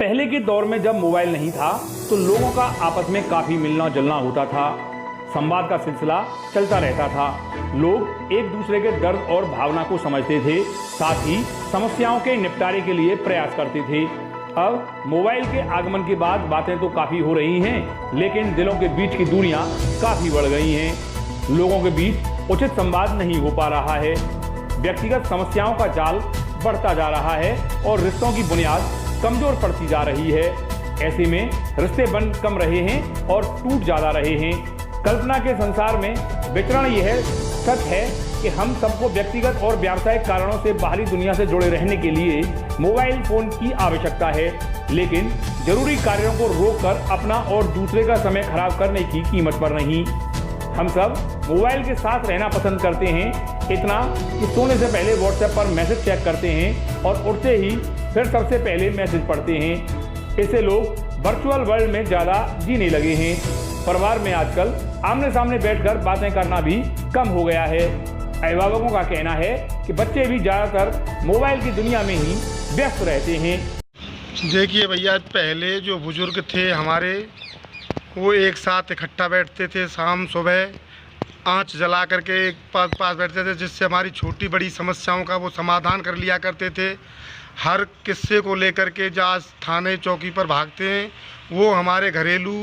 पहले के दौर में जब मोबाइल नहीं था तो लोगों का आपस में काफ़ी मिलना जुलना होता था। संवाद का सिलसिला चलता रहता था। लोग एक दूसरे के दर्द और भावना को समझते थे, साथ ही समस्याओं के निपटारे के लिए प्रयास करते थे। अब मोबाइल के आगमन के बाद बातें तो काफ़ी हो रही हैं, लेकिन दिलों के बीच की दूरियां काफ़ी बढ़ गई हैं। लोगों के बीच उचित संवाद नहीं हो पा रहा है। व्यक्तिगत समस्याओं का जाल बढ़ता जा रहा है और रिश्तों की बुनियाद कमजोर पड़ती जा रही है। ऐसे में रिश्ते बन कम रहे हैं और टूट ज़्यादा रहे हैं। कल्पना के संसार में विचरण यह सच है कि हम सबको व्यक्तिगत और व्यावसायिक कारणों से बाहरी दुनिया से जुड़े रहने के लिए मोबाइल फोन की आवश्यकता है, लेकिन जरूरी कार्यों को रोककर अपना और दूसरे का समय खराब करने की कीमत पर नहीं। हम सब मोबाइल के साथ रहना पसंद करते हैं, इतना कि सोने से पहले व्हाट्सएप पर मैसेज चेक करते हैं और उठते ही फिर सबसे पहले मैसेज पढ़ते हैं। इससे लोग वर्चुअल वर्ल्ड में ज़्यादा जीने लगे हैं। परिवार में आजकल आमने सामने बैठकर बातें करना भी कम हो गया है। अभिभावकों का कहना है कि बच्चे भी ज़्यादातर मोबाइल की दुनिया में ही व्यस्त रहते हैं। देखिए भैया, पहले जो बुजुर्ग थे हमारे, वो एक साथ इकट्ठा बैठते थे, शाम सुबह आंच जला करके एक पास बैठते थे, जिससे हमारी छोटी बड़ी समस्याओं का वो समाधान कर लिया करते थे। हर किस्से को लेकर के जो आज थाने चौकी पर भागते हैं, वो हमारे घरेलू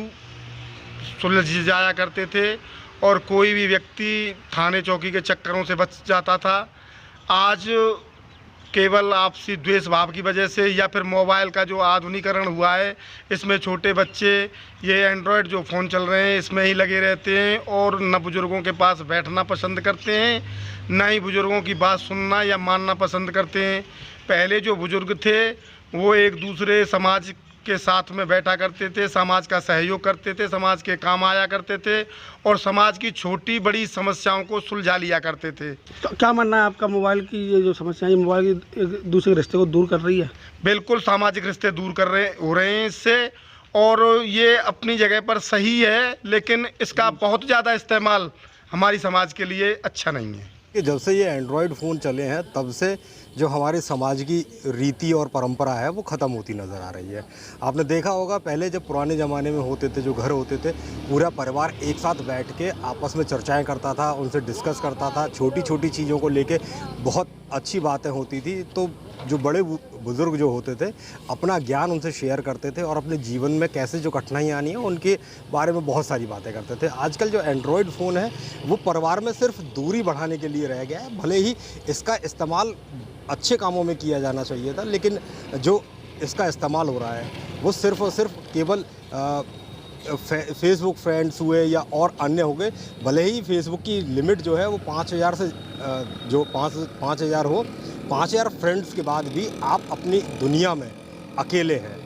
सुलझ जाया करते थे और कोई भी व्यक्ति थाने चौकी के चक्करों से बच जाता था। आज केवल आपसी द्वेष भाव की वजह से या फिर मोबाइल का जो आधुनिकीकरण हुआ है, इसमें छोटे बच्चे ये एंड्रॉयड जो फ़ोन चल रहे हैं इसमें ही लगे रहते हैं और न बुज़ुर्गों के पास बैठना पसंद करते हैं, न ही बुज़ुर्गों की बात सुनना या मानना पसंद करते हैं। पहले जो बुज़ुर्ग थे वो एक दूसरे समाज के साथ में बैठा करते थे, समाज का सहयोग करते थे, समाज के काम आया करते थे और समाज की छोटी बड़ी समस्याओं को सुलझा लिया करते थे। तो क्या मानना है आपका, मोबाइल की ये जो समस्या है, मोबाइल की एक दूसरे के रिश्ते को दूर कर रही है? बिल्कुल, सामाजिक रिश्ते दूर हो रहे हैं इससे, और ये अपनी जगह पर सही है, लेकिन इसका बहुत ज़्यादा इस्तेमाल हमारी समाज के लिए अच्छा नहीं है। कि जब से ये एंड्रॉयड फ़ोन चले हैं तब से जो हमारे समाज की रीति और परंपरा है वो ख़त्म होती नज़र आ रही है। आपने देखा होगा, पहले जब पुराने ज़माने में होते थे, जो घर होते थे, पूरा परिवार एक साथ बैठ के आपस में चर्चाएं करता था, उनसे डिस्कस करता था, छोटी छोटी चीज़ों को लेके बहुत अच्छी बातें होती थी। तो जो बड़े बुज़ुर्ग जो होते थे अपना ज्ञान उनसे शेयर करते थे और अपने जीवन में कैसे जो कठिनाइयाँ आनी है उनके बारे में बहुत सारी बातें करते थे। आजकल जो एंड्रॉयड फ़ोन है वो परिवार में सिर्फ दूरी बढ़ाने के लिए रह गया है। भले ही इसका इस्तेमाल अच्छे कामों में किया जाना चाहिए था, लेकिन जो इसका इस्तेमाल हो रहा है वो सिर्फ और सिर्फ केवल फेसबुक फ्रेंड्स हुए या और अन्य हो गए। भले ही फेसबुक की लिमिट जो है वो 5000 से जो 5000 हो, 5000 फ्रेंड्स के बाद भी आप अपनी दुनिया में अकेले हैं,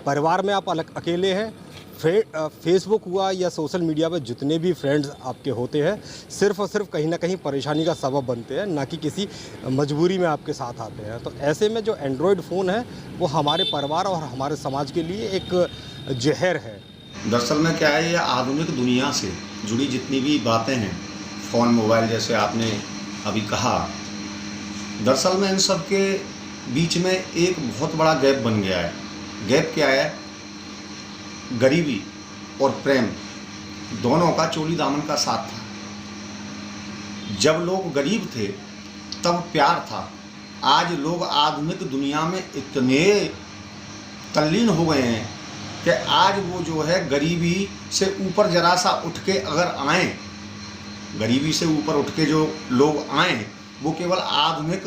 परिवार में आप अलग अकेले हैं। फेसबुक हुआ या सोशल मीडिया पर जितने भी फ्रेंड्स आपके होते हैं सिर्फ और सिर्फ कहीं ना कहीं परेशानी का सबब बनते हैं, ना कि किसी मजबूरी में आपके साथ आते हैं। तो ऐसे में जो एंड्रॉयड फ़ोन है वो हमारे परिवार और हमारे समाज के लिए एक जहर है। दरअसल में क्या है, ये आधुनिक दुनिया से जुड़ी जितनी भी बातें हैं, फ़ोन मोबाइल जैसे आपने अभी कहा, दरअसल में इन सब के बीच में एक बहुत बड़ा गैप बन गया है। गैप क्या है? गरीबी और प्रेम दोनों का चोली दामन का साथ था। जब लोग गरीब थे तब प्यार था। आज लोग आधुनिक दुनिया में इतने तल्लीन हो गए हैं कि आज वो जो है गरीबी से ऊपर जरा सा उठ के अगर आएँ, गरीबी से ऊपर उठ के जो लोग आएँ वो केवल आधुनिक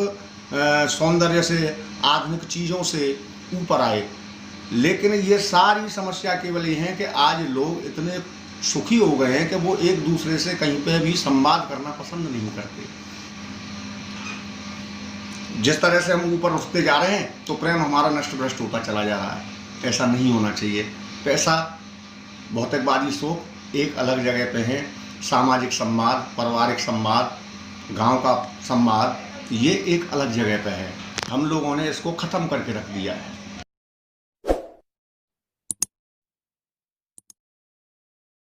सौंदर्य से, आधुनिक चीज़ों से ऊपर आए। लेकिन ये सारी समस्या केवल ये है कि आज लोग इतने सुखी हो गए हैं कि वो एक दूसरे से कहीं पे भी संवाद करना पसंद नहीं करते। जिस तरह से हम ऊपर उठते जा रहे हैं तो प्रेम हमारा नष्ट भ्रष्ट होता चला जा रहा है। ऐसा नहीं होना चाहिए। पैसा, भौतिकवादी शौक एक अलग जगह पे है, सामाजिक संवाद, पारिवारिक संवाद, गांव का संवाद, ये एक अलग जगह पे है। हम लोगों ने इसको ख़त्म करके रख दिया है।